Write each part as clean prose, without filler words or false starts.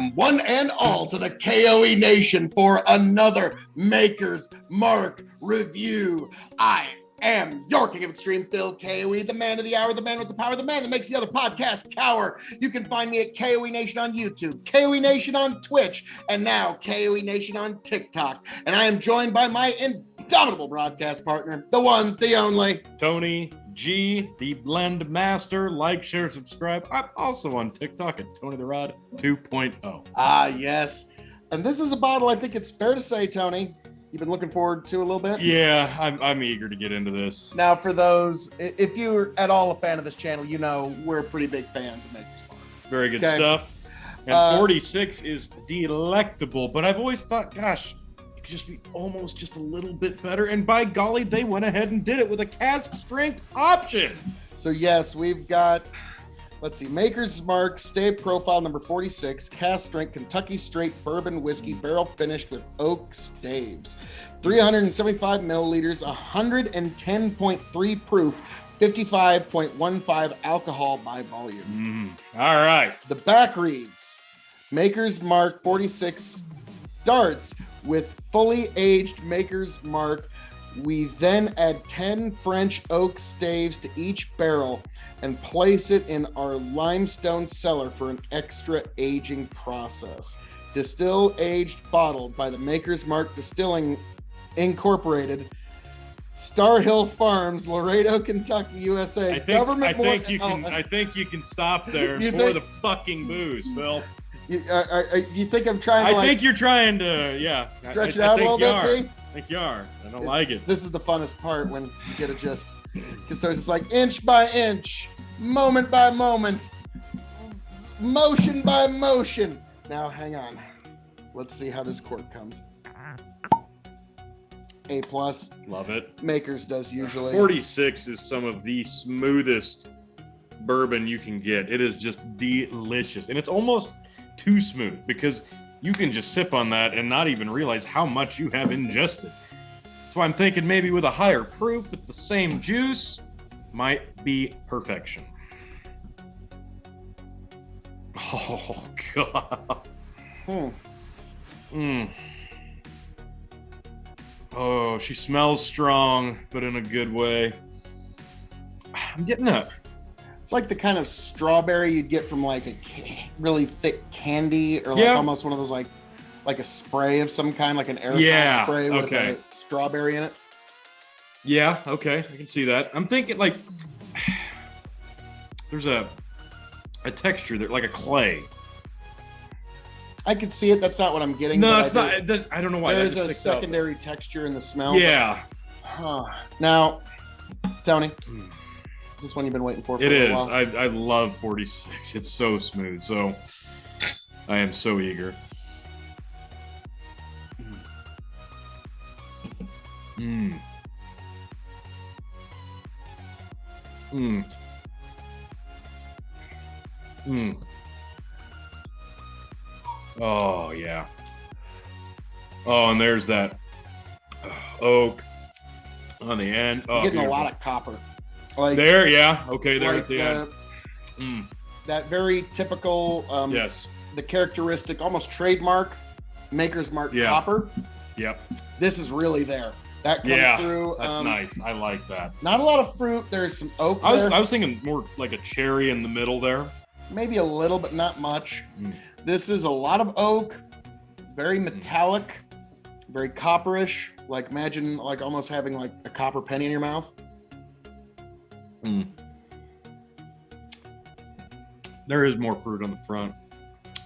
welcome one and all to the K.O.E. Nation for another Maker's Mark review. I am your king of extreme, Phil K.O.E., the man of the hour, the man with the power, the man that makes the other podcast cower. You can find me at K.O.E. Nation on YouTube, K.O.E. Nation on Twitch, and now K.O.E. Nation on TikTok. And I am joined by my indomitable broadcast partner, the one, the only, Tony G, the Blend Master. Like, share, subscribe. I'm also on TikTok at Tony the Rod 2.0. Ah, yes. And this is a bottle I think it's fair to say, Tony, you've been looking forward to a little bit. Yeah, I'm eager to get into this. Now, for those, if you're at all a fan of this channel, you know we're pretty big fans of Maker's Mark. Very good stuff. And 46 is delectable, but I've always thought, gosh, it could just be almost just a little bit better. And by golly, they went ahead and did it with a cask strength option. So yes, we've got, let's see, Maker's Mark Stave Profile number 46, cask strength Kentucky straight bourbon whiskey, barrel finished with oak staves, 375 milliliters, 110.3 proof, 55.15 alcohol by volume. All right. The back reads, Maker's Mark 46 starts with fully aged Maker's Mark. We then add 10 French oak staves to each barrel and place it in our limestone cellar for an extra aging process. Distill, aged, bottled by the Maker's Mark Distilling Incorporated, Star Hill Farms, Laredo, Kentucky, USA. I think you can stop there and pour the fucking booze, Phil. You think I'm trying to? I think you're trying to, stretch it out a little bit, T? I think you are. I don't like it. This is the funnest part when you get it just, because it's just like inch by inch, moment by moment, motion by motion. Now, hang on. Let's see how this cork comes. A+. Love it. Maker's does usually. 46 is some of the smoothest bourbon you can get. It is just delicious. And it's almost too smooth because you can just sip on that and not even realize how much you have ingested. So I'm thinking maybe with a higher proof with the same juice might be perfection. Oh, God. Oh, she smells strong, but in a good way. I'm getting a... It's like the kind of strawberry you'd get from like a really thick candy, or like almost one of those like a spray of some kind, like an aerosol spray with a strawberry in it. Yeah, okay, I can see that. I'm thinking like there's a texture there, like a clay. I could see it. That's not what I'm getting. No, it's not. I don't know why. There's a secondary texture in the smell. Yeah. Now, Tony. Is this one you've been waiting for? It is. I love 46. It's so smooth. So I am so eager. Oh yeah. Oh, and there's that oak on the end. Oh, you're getting a lot of copper. Like there, yeah. Okay, there like at the end. That very typical, yes, the characteristic, almost trademark Maker's Mark copper. Yep. This is really there. That comes through. That's nice. I like that. Not a lot of fruit. There's some oak I was thinking more like a cherry in the middle there. Maybe a little, but not much. This is a lot of oak, very metallic, very copperish. Like imagine like almost having like a copper penny in your mouth. There is more fruit on the front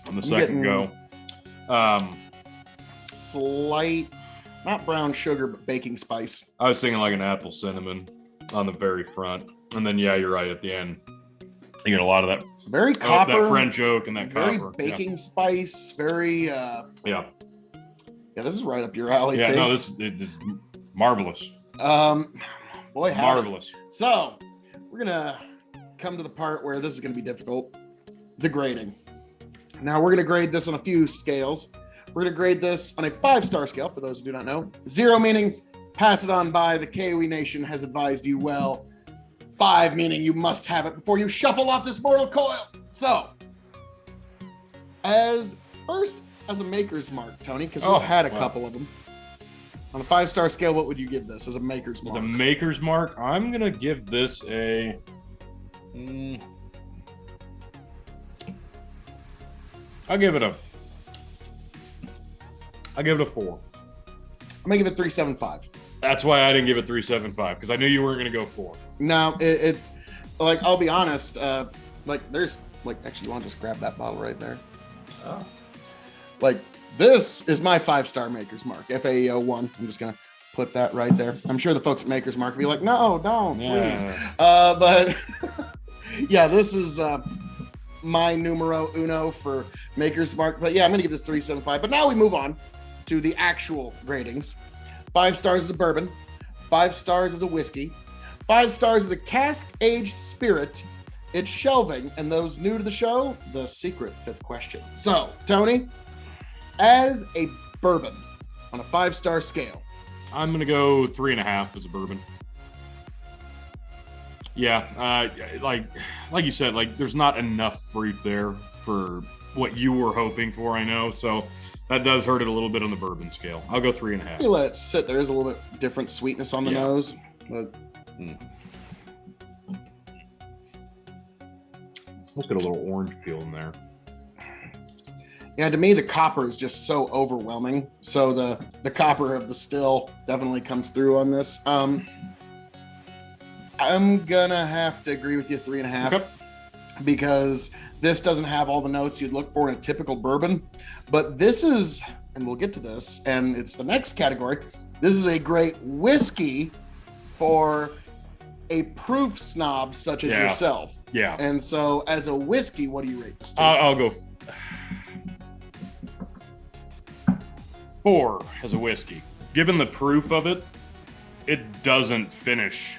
on the second go. Slight, not brown sugar, but baking spice. I was thinking like an apple cinnamon on the very front, and then you're right at the end. You get a lot of that. Very copper, that French oak, and that very copper. baking spice. Very yeah. This is right up your alley. Yeah, no, this is marvelous. Boy, marvelous. So we're gonna come to the part where this is gonna be difficult. The grading. Now we're gonna grade this on a few scales. We're gonna grade this on a 5-star scale, for those who do not know. 0 meaning pass it on by, the K.O.E. Nation has advised you well. 5 meaning you must have it before you shuffle off this mortal coil. So, as first as a Maker's Mark, Tony, because we've had a couple of them. On a 5-star scale, what would you give this as a Maker's Mark? As a Maker's Mark, I'm gonna give this a. I'll give it a 4. I'm gonna give it 3.75. That's why I didn't give it 3.75, because I knew you weren't gonna go 4. No, it's like, I'll be honest. Like, there's like, actually, you want to just grab that bottle right there? Oh. Like, this is my 5-star Maker's Mark, FAEO1. I'm just gonna put that right there. I'm sure the folks at Maker's Mark will be like, no, don't, please. But yeah, this is my numero uno for Maker's Mark. But yeah, I'm gonna give this 3.75. But now we move on to the actual ratings. 5 stars as a bourbon, 5 stars as a whiskey, 5 stars as a cask-aged spirit. It's shelving, and those new to the show, the secret 5th question. So, Tony, as a bourbon on a 5-star scale, I'm gonna go 3.5 as a bourbon. Yeah, like you said, like there's not enough fruit there for what you were hoping for. I know, so that does hurt it a little bit on the bourbon scale. I'll go 3.5. You let it sit. There is a little bit different sweetness on the nose, but. Let's get a little orange peel in there. Yeah, to me, the copper is just so overwhelming. So the copper of the still definitely comes through on this. I'm gonna have to agree with you, 3.5, okay, because this doesn't have all the notes you'd look for in a typical bourbon. But this is, and we'll get to this, and it's the next category. This is a great whiskey for a proof snob such as yourself. Yeah. And so, as a whiskey, what do you rate this? I'll go 4 as a whiskey. Given the proof of it, it doesn't finish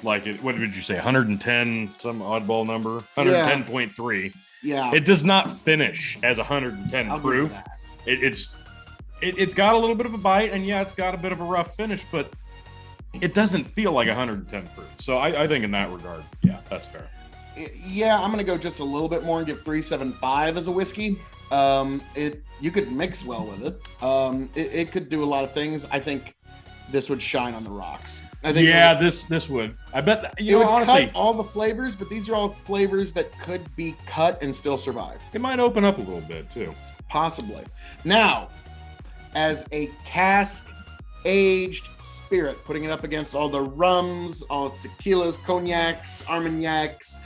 like it. What did you say? 110, some oddball number. 110.3. Yeah. It does not finish as 110 I'll proof. give you that. It's got a little bit of a bite, and yeah, it's got a bit of a rough finish, but it doesn't feel like 110 proof. So I think in that regard, yeah, that's fair. Yeah, I'm gonna go just a little bit more and give 3.75 as a whiskey. You could mix well with it. It could do a lot of things. I think this would shine on the rocks. I think this would. I bet that, it would honestly, cut all the flavors, but these are all flavors that could be cut and still survive. It might open up a little bit too. Possibly. Now, as a cask aged spirit, putting it up against all the rums, all tequilas, cognacs, armagnacs,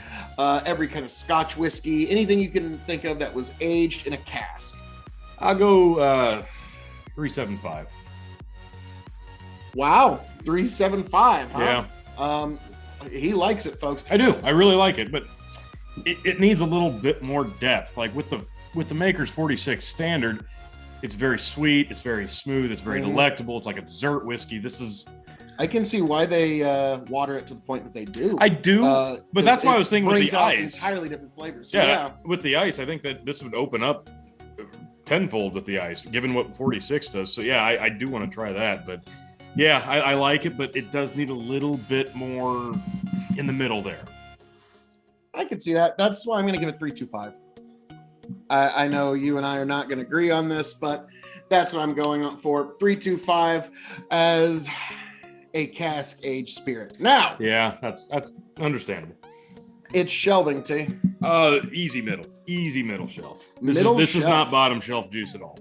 every kind of Scotch whiskey, anything you can think of that was aged in a cask. I'll go 3.75. Wow, 3.75, huh? Yeah. He likes it, folks. I do. I really like it, but it needs a little bit more depth. Like with the Maker's 46 standard, it's very sweet, it's very smooth, it's very delectable. It's like a dessert whiskey. I can see why they water it to the point that they do. I do, but that's why I was thinking with the ice. Entirely different flavors. So yeah, with the ice, I think that this would open up tenfold with the ice, given what 46 does. So yeah, I do want to try that, but yeah, I like it, but it does need a little bit more in the middle there. I can see that. That's why I'm going to give it 3.25. I know you and I are not going to agree on this, but that's what I'm going up for. 3.25 as a cask aged spirit. Now, yeah, that's understandable. It's shelving, T. Easy middle shelf. This is not bottom shelf juice at all.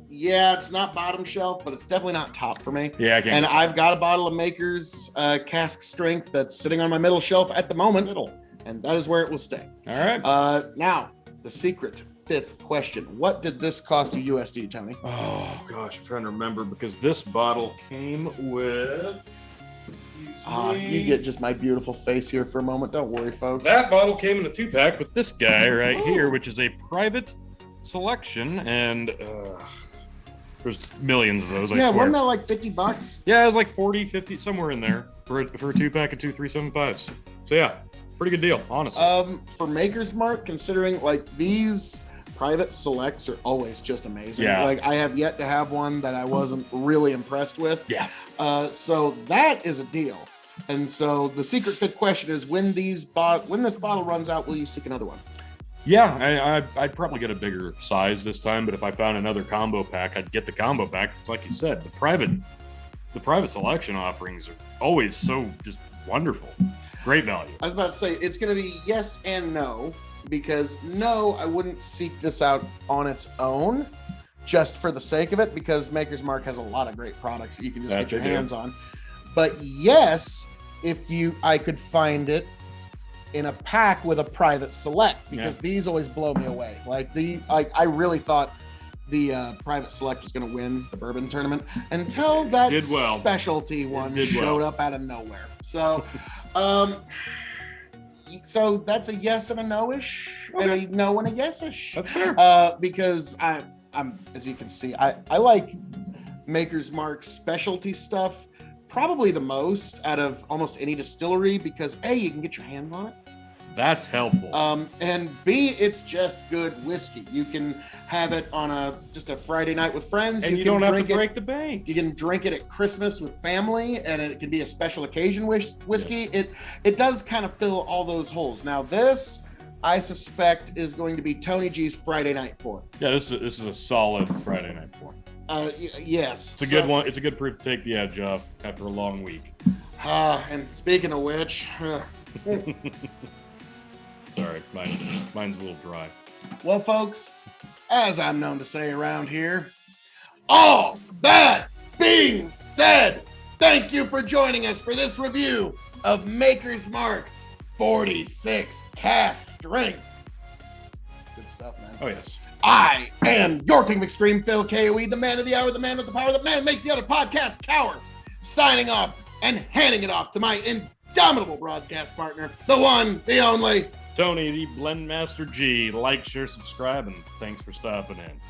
Yeah, it's not bottom shelf, but it's definitely not top for me. Yeah, I can't. And I've got a bottle of Maker's cask strength that's sitting on my middle shelf at the moment. And that is where it will stay. All right. Now, the secret 5th question. What did this cost you USD, Tony? Oh, gosh, I'm trying to remember because this bottle came with... You get just my beautiful face here for a moment. Don't worry, folks. That bottle came in a 2-pack with this guy right here, which is a private selection, and there's millions of those, I swear. Wasn't that like $50? Yeah, it was like 40, 50, somewhere in there for a 2-pack of 2 375s. So yeah, pretty good deal, honestly. For Maker's Mark, considering like these private selects are always just amazing. Yeah. Like I have yet to have one that I wasn't really impressed with. Yeah. So that is a deal. And so the secret 5th question is when this bottle runs out, will you seek another one? Yeah, I'd probably get a bigger size this time, but if I found another combo pack, I'd get the combo pack. It's like you said, the private selection offerings are always so just wonderful. Great value. I was about to say, it's going to be yes and no, because no, I wouldn't seek this out on its own just for the sake of it, because Maker's Mark has a lot of great products that you can just get your hands on. But yes, I could find it in a pack with a private select, because these always blow me away. I really thought the private select was going to win the bourbon tournament until that specialty one showed up out of nowhere. So, so that's a yes and a no-ish, and a no and a yes-ish. That's fair. Because I'm, as you can see, I like Maker's Mark specialty stuff probably the most out of almost any distillery, because A, you can get your hands on it. That's helpful. And B, it's just good whiskey. You can have it on just a Friday night with friends. And you don't have to break the bank. You can drink it at Christmas with family, and it can be a special occasion whiskey. It does kind of fill all those holes. Now this, I suspect, is going to be Tony G's Friday night pour. Yeah, this is a solid Friday night pour. Yes. It's a good one. It's a good proof to take the edge off after a long week. And speaking of which... Sorry, mine's a little dry. Well, folks, as I'm known to say around here, all that being said, thank you for joining us for this review of Maker's Mark 46 Cask Strength. Good stuff, man. Oh, yes. I am your King of Extreme, Phil K.O.E., the man of the hour, the man with the power, the man makes the other podcast cower, signing off and handing it off to my indomitable broadcast partner, the one, the only, Tony, the Blend Master G. Like, share, subscribe, and thanks for stopping in.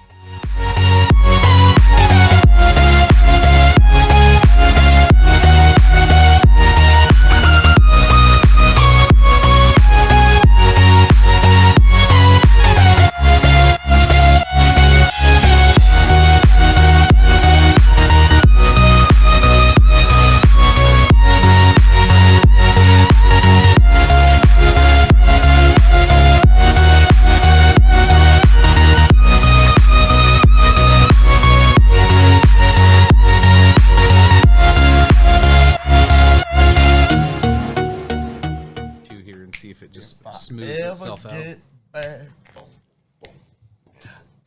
Smooths itself out. Get back,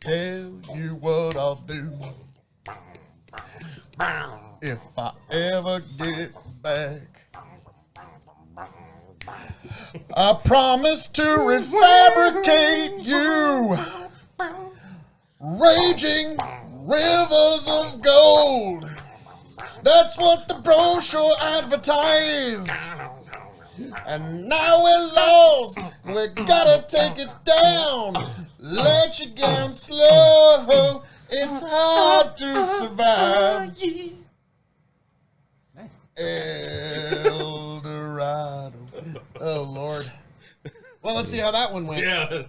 tell you what I'll do if I ever get back. I promise to refabricate you, raging rivers of gold. That's what the brochure advertised. And now we're lost, we gotta take it down. Let you down slow, it's hard to survive. Nice. El Dorado. Oh, Lord. Well, let's see how that one went. Yeah.